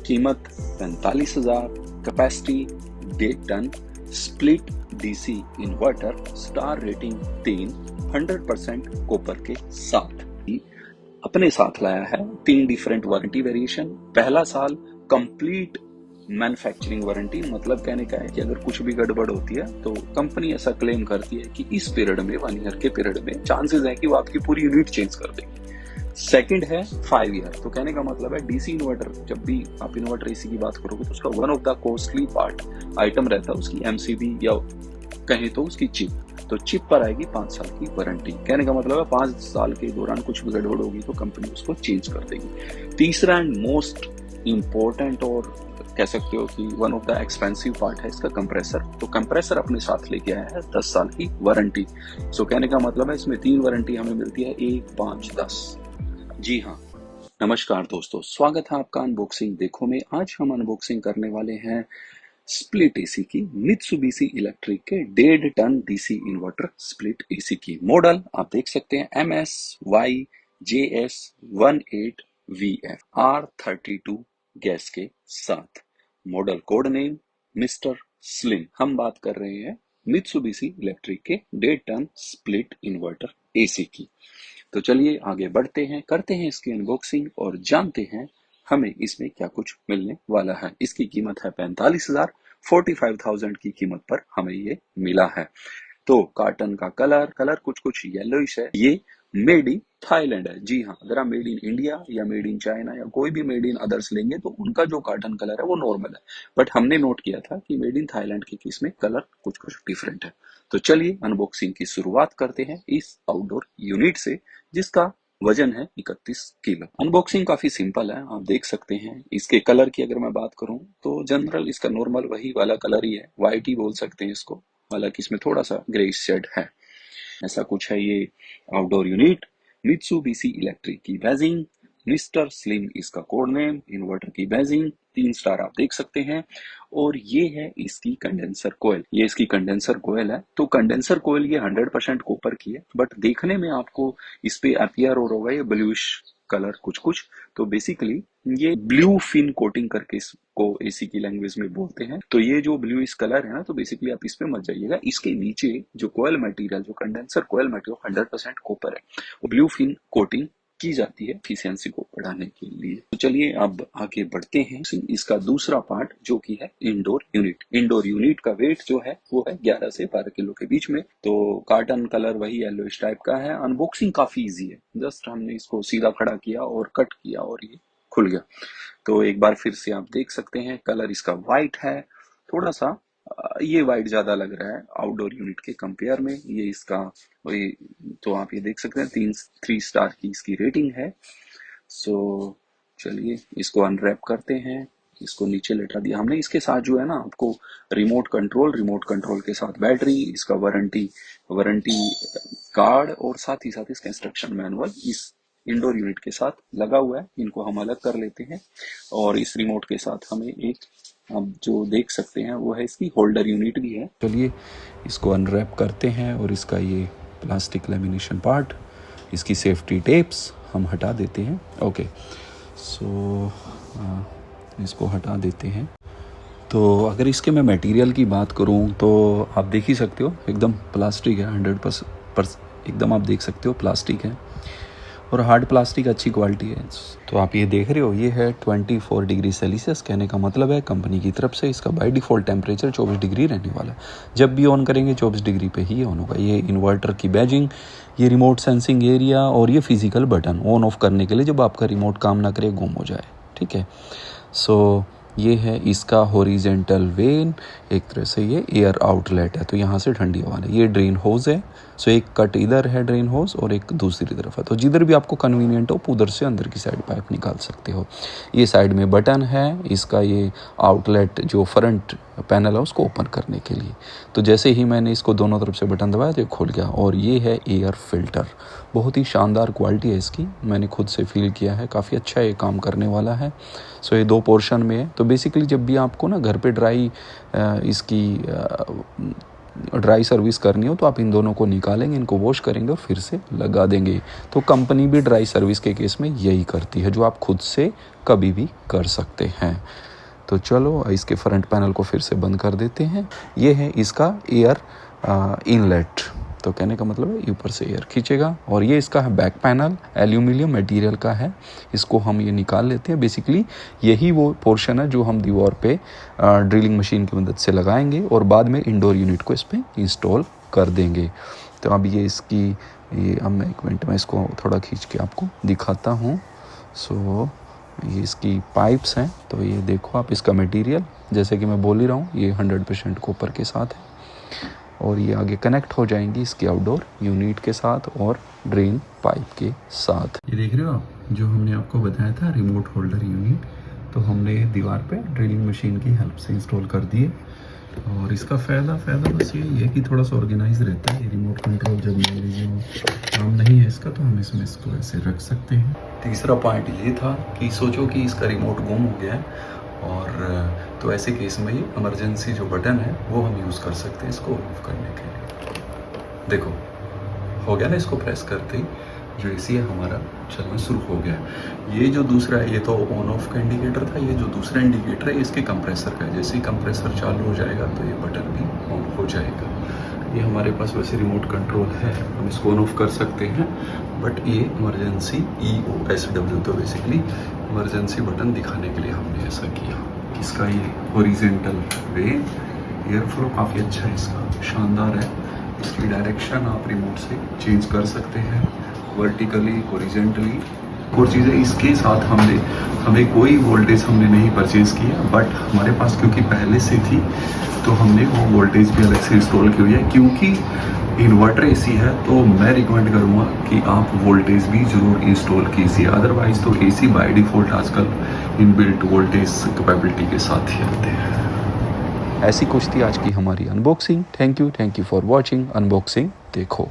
कीमत 45,000, capacity 1.5 ton, split DC inverter, star rating 3, 100% copper के साथ अपने साथ लाया है 3 डिफरेंट वारंटी वेरिएशन। पहला साल कंप्लीट मैन्युफैक्चरिंग वारंटी, मतलब कहने का है कि अगर कुछ भी गड़बड़ होती है तो कंपनी ऐसा क्लेम करती है कि इस पीरियड में 1 ईयर के पीरियड में चांसेस है कि वो आपकी पूरी यूनिट चेंज कर देगी। सेकंड है 5 ईयर, तो कहने का मतलब है डीसी इन्वर्टर, जब भी आप इन्वर्टर एसी की बात करोगे तो उसका one of the costly part item रहता है उसकी एमसीबी या कहें तो उसकी चिप। तो चिप पर आएगी 5 साल की वारंटी। कहने का मतलब है 5 साल के दौरान कुछ भी गड़बड़ होगी तो कंपनी उसको चेंज कर देगी। तीसरा एंड मोस्ट इम्पोर्टेंट और कह सकते हो कि one of the expensive part है इसका कंप्रेसर। तो कंप्रेसर अपने साथ लेके आया है 10 साल की वारंटी। सो कहने का मतलब है इसमें 3 वारंटी हमें मिलती है, 1, 5, 10। जी हाँ, नमस्कार दोस्तों, स्वागत है आपका अनबॉक्सिंग देखो में। आज हम अनबॉक्सिंग करने वाले हैं स्प्लिट एसी की, मित्सुबिशी इलेक्ट्रिक के 1.5 ton DC inverter split AC की। मॉडल आप देख सकते हैं MSYJS18VF R32 गैस के साथ। Model code name Mr Slim. हम बात कर रहे हैं मित्सुबिशी इलेक्ट्रिक के 1.5 टन स्प्लिट इन्वर्टर एसी की। तो चलिए आगे बढ़ते हैं, करते हैं इसकी अनबॉक्सिंग और जानते हैं हमें इसमें क्या कुछ मिलने वाला है। इसकी कीमत है 45,000, 45,000 की कीमत पर हमें ये मिला है। तो कार्टन का कलर कुछ येलोइश है। ये मेड इन थाईलैंड है। जी हाँ, अगर आप मेड इन इंडिया या मेड इन चाइना या कोई भी मेड इन अदर्स लेंगे तो उनका जो कार्टन कलर है वो नॉर्मल है, बट हमने नोट किया था कि मेड इन थाईलैंड के केस में कलर कुछ डिफरेंट है। तो चलिए अनबॉक्सिंग की शुरुआत करते हैं इस आउटडोर यूनिट से, जिसका वजन है 31 किलो। अनबॉक्सिंग काफी सिंपल है, आप देख सकते हैं। इसके कलर की अगर मैं बात करूं तो जनरल इसका नॉर्मल वही वाला कलर ही है, व्हाइट ही बोल सकते हैं इसको, हालांकि इसमें थोड़ा सा ग्रेइश शेड है। ऐसा कुछ है ये आउटडोर यूनिट। मित्सुबिशी इलेक्ट्रिक की बैजिंग, मिस्टर स्लिम इसका कोड नेम, इन्वर्टर की बैजिंग 3 स्टार आप देख सकते हैं। और ये है इसकी कंडेंसर कोयल, ये इसकी कंडेंसर कोयल है। तो कंडेंसर कोयल ये 100% कॉपर की है, बट देखने में आपको इस पे अपीयर हो होगा ये ब्लूइश कलर कुछ। तो बेसिकली ये ब्लू फिन कोटिंग करके इसको एसी की लैंग्वेज में बोलते हैं। तो ये जो ब्लू इस कलर है ना, तो बेसिकली आप इस पे मत जाइएगा। इसके नीचे जो कोयल मटेरियल, जो कंडेंसर कोयल मटेरियल 100% कॉपर है, वो ब्लू फिन कोटिंग की जाती है एफिशिएंसी को बढ़ाने के लिए। तो चलिए अब आगे बढ़ते हैं। इसका दूसरा पार्ट जो कि है इंडोर यूनिट। इंडोर यूनिट का वेट जो है वो है 11 से 12 किलो के बीच में। तो कार्टन कलर वही येलोइश टाइप का है। अनबॉक्सिंग काफी इजी है, जस्ट हमने इसको सीधा खड़ा किया और कट किया और ये खुल गया। तो एक बार फिर से आप देख सकते हैं, कलर इसका व्हाइट है, थोड़ा सा ये वाइट ज्यादा लग रहा है आउटडोर यूनिट के कंपेयर में। ये इसका वही, तो आप ये देख सकते हैं 3 स्टार की इसकी रेटिंग है। सो चलिए इसको अनरैप करते हैं। इसको नीचे लेटा दिया हमने। इसके साथ जो है ना आपको रिमोट कंट्रोल के साथ बैटरी, इसका वारंटी कार्ड और साथ ही साथ इसका इंस्ट्रक्शन मैनुअल इस इंडोर यूनिट के साथ लगा हुआ है। इनको हम अलग कर लेते हैं और इस रिमोट के साथ हमें एक, आप जो देख सकते हैं वो है इसकी होल्डर यूनिट भी है। चलिए इसको अनरैप करते हैं और इसका ये प्लास्टिक लेमिनेशन पार्ट, इसकी सेफ्टी टेप्स हम हटा देते हैं। ओके, सो इसको हटा देते हैं। तो अगर इसके मैं मटेरियल की बात करूं तो आप देख ही सकते हो, एकदम प्लास्टिक है, 100% एकदम आप देख सकते हो प्लास्टिक है और हार्ड प्लास्टिक अच्छी क्वालिटी है। तो आप ये देख रहे हो, ये है 24 डिग्री सेल्सियस। कहने का मतलब है कंपनी की तरफ से इसका बाय डिफ़ॉल्ट टेम्परेचर 24 डिग्री रहने वाला है। जब भी ऑन करेंगे 24 डिग्री पे ही ऑन होगा। ये इन्वर्टर की बैजिंग, ये रिमोट सेंसिंग एरिया और ये फिजिकल बटन ऑन ऑफ करने के लिए जब आपका रिमोट काम ना करे, गुम हो जाए, ठीक है। सो ये है इसका हॉरिजेंटल वेन, एक तरह से ये एयर आउटलेट है, तो यहाँ से ठंडी हवा है। ये ड्रेन होज है, सो एक कट इधर है ड्रेन होज और एक दूसरी तरफ है, तो जिधर भी आपको कन्वीनियंट हो उधर से अंदर की साइड पाइप निकाल सकते हो। ये साइड में बटन है इसका, ये आउटलेट जो फ्रंट पैनल है उसको ओपन करने के लिए। तो जैसे ही मैंने इसको दोनों तरफ से बटन दबाया तो ये खुल गया। और ये है एयर फिल्टर, बहुत ही शानदार क्वालिटी है इसकी, मैंने खुद से फील किया है, काफ़ी अच्छा ये काम करने वाला है। सो ये 2 पोर्शन में है। तो बेसिकली जब भी आपको ना घर पे ड्राई इसकी ड्राई सर्विस करनी हो तो आप इन दोनों को निकालेंगे, इनको वॉश करेंगे और फिर से लगा देंगे। तो कंपनी भी ड्राई सर्विस के केस में यही करती है, जो आप खुद से कभी भी कर सकते हैं। तो चलो इसके फ्रंट पैनल को फिर से बंद कर देते हैं। ये है इसका एयर इनलेट, तो कहने का मतलब है ऊपर से एयर खींचेगा। और ये इसका है बैक पैनल, एल्यूमिनियम मटेरियल का है। इसको हम ये निकाल लेते हैं। बेसिकली यही वो पोर्शन है जो हम दीवार पे ड्रिलिंग मशीन की मदद से लगाएंगे और बाद में इंडोर यूनिट को इस पर इंस्टॉल कर देंगे। तो अब ये इसकी अब मैं 1 मिनट में इसको थोड़ा खींच के आपको दिखाता हूँ। सो ये इसकी पाइप्स हैं। तो ये देखो आप, इसका मटेरियल जैसे कि मैं बोल ही रहा हूँ, ये 100% कॉपर के साथ है और ये आगे कनेक्ट हो जाएंगी इसके आउटडोर यूनिट के साथ और ड्रेन पाइप के साथ। ये देख रहे हो आप, जो हमने आपको बताया था रिमोट होल्डर यूनिट, तो हमने दीवार पे ड्रिलिंग मशीन की हेल्प से इंस्टॉल कर दिए। और इसका फ़ायदा बस यही है कि थोड़ा सा ऑर्गेनाइज रहता है। रिमोट कंट्रोल जब मान लीजिए काम नहीं है इसका, तो हम इसमें इसको ऐसे रख सकते हैं। तीसरा पॉइंट ये था कि सोचो कि इसका रिमोट गुम हो गया है, और तो ऐसे केस में ये इमरजेंसी जो बटन है वो हम यूज़ कर सकते हैं इसको ऑफ करने के लिए। देखो हो गया ना, इसको प्रेस करते ही जो एसी है हमारा चलना शुरू हो गया। ये जो दूसरा है, ये तो ऑन ऑफ का इंडिकेटर था। ये जो दूसरा इंडिकेटर है इसके कंप्रेसर का है। जैसे ही कंप्रेसर चालू हो जाएगा तो ये बटन भी ऑन हो जाएगा। ये हमारे पास वैसे रिमोट कंट्रोल है, हम इसको ऑन ऑफ कर सकते हैं, बट ये इमरजेंसी EOSW, तो बेसिकली इमरजेंसी बटन दिखाने के लिए हमने ऐसा किया। इसका ये हॉरिजेंटल वे एयर फ्लो काफ़ी अच्छा है, इसका शानदार है। इसकी डायरेक्शन आप रिमोट से चेंज कर सकते हैं, वर्टिकली, हॉरिजेंटली। और चीज़ें इसके साथ हमें कोई वोल्टेज हमने नहीं परचेज़ किया, बट हमारे पास क्योंकि पहले से थी तो हमने वो वोल्टेज भी अलग से इंस्टॉल की हुई है। क्योंकि इन्वर्टर एसी है तो मैं रिकमेंड करूँगा कि आप वोल्टेज भी ज़रूर इंस्टॉल कीजिए। अदरवाइज़ तो एसी बाय डिफ़ॉल्ट आजकल इनबिल्ट वोल्टेज कैपेबिलिटी के साथ ही आते हैं। ऐसी कुछ थी आज की हमारी unboxing. Thank you for watching. Unboxing देखो।